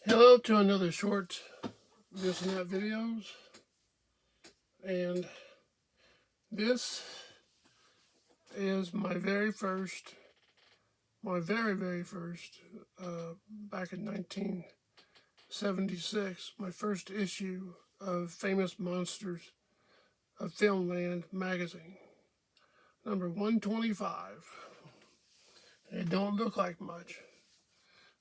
Hello to another short This and That videos, and this is my very first, back in 1976, my first issue of Famous Monsters of Filmland magazine, number 125. It don't look like much,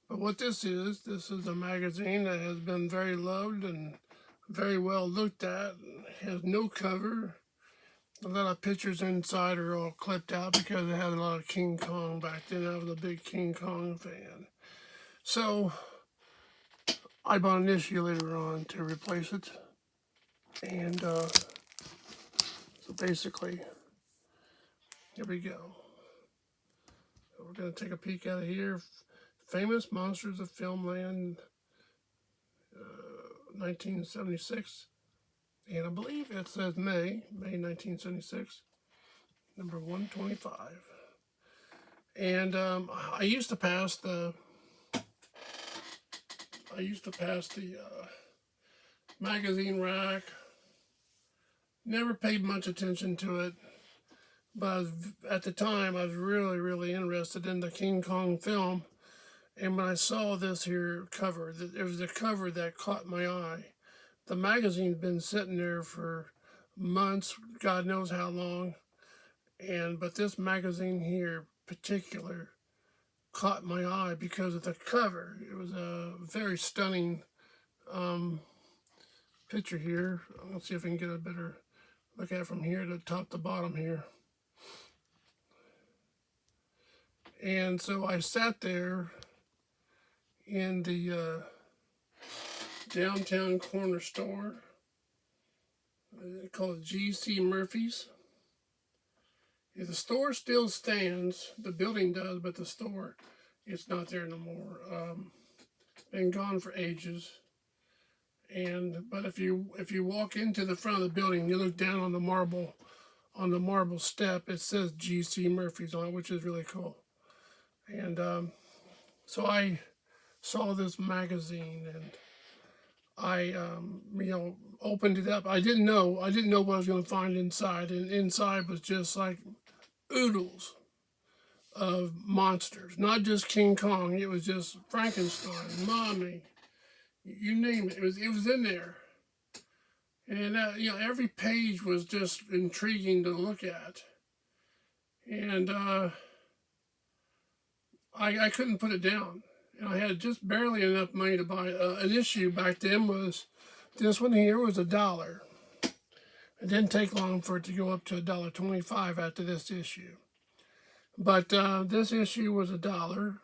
but what this is a magazine that has been very loved and very well looked at. It has no cover. A lot of pictures inside are all clipped out because it had a lot of King Kong back then. I was a big King Kong fan. So I bought an issue later on to replace it. And so basically, here we go. So we're going to take a peek out of here. Famous Monsters of Filmland, 1976. And I believe it says May 1976, number 125. And I used to pass the magazine rack. Never paid much attention to it, but at the time I was really interested in the King Kong film. And when I saw this here cover, it was a cover that caught my eye. The magazine's been sitting there for months, God knows how long, but this magazine here particular caught my eye because of the cover. It was a very stunning picture here. Let's see if I can get a better look at it from here to top to bottom here. And so I sat there in the downtown corner store called G.C. Murphy's. The store still stands, the building does, but the store, it's not there no more. Been gone for ages. But if you walk into the front of the building, you look down on the marble step, it says G.C. Murphy's on it, which is really cool. And so I saw this magazine, and I opened it up. I didn't know what I was going to find inside, and inside was just like oodles of monsters, not just King Kong. It was just Frankenstein, Mommy, you name it. It was in there, and every page was just intriguing to look at, and I couldn't put it down. And I had just barely enough money to buy an issue. Back then was this one here was $1. It didn't take long for it to go up to $1.25 after this issue. But this issue was $1,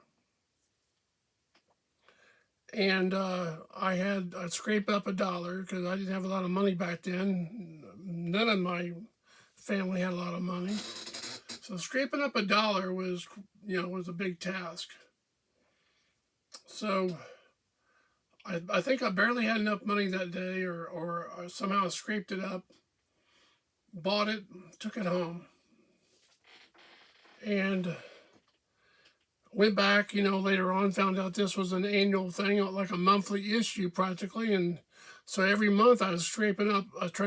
and I'd scrape up $1 because I didn't have a lot of money back then. None of my family had a lot of money, so scraping up $1 was a big task. So I think I barely had enough money that day, or somehow I scraped it up, bought it, took it home, and went back, later on, found out this was an annual thing, like a monthly issue practically. And so every month I was trying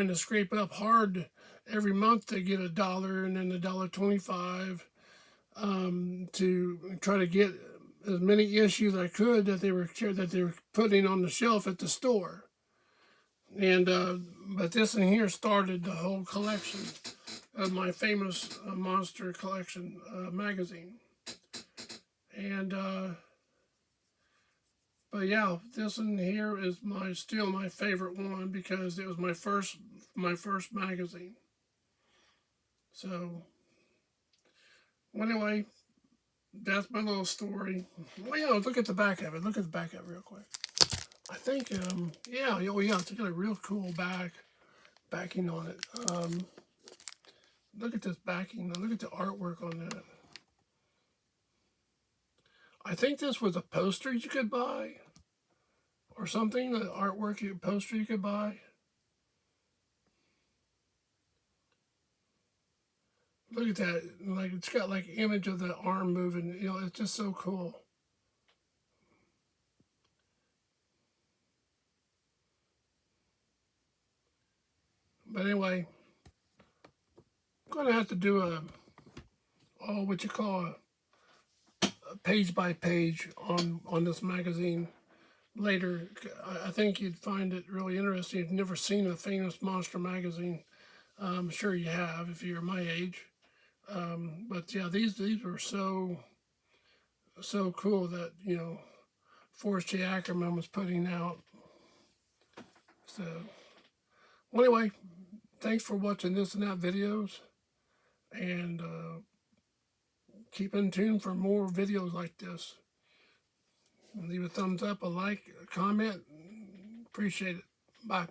to scrape it up hard every month to get $1 and then $1.25 to try to get as many issues I could that they were putting on the shelf at the store. And but this in here started the whole collection of my famous monster collection magazine. And but yeah, this one here is still my favorite one because it was my first magazine. So anyway, that's my little story. Well, look at the back of it. Look at the back of it real quick. I think it's got a real cool backing on it. Look at this backing. Look at the artwork on that. I think this was a poster you could buy or something, the artwork poster you could buy. Look at that, like it's got like image of the arm moving, it's just so cool. But anyway, I'm going to have to do what you call a page by page on this magazine later. I think you'd find it really interesting. If you've never seen a Famous Monster magazine, I'm sure you have if you're my age. But yeah, these were so cool that Forrest J. Ackerman was putting out. So well, anyway, thanks for watching this and that videos, and keep in tune for more videos like this. Leave a thumbs up, a like, a comment. Appreciate it. Bye.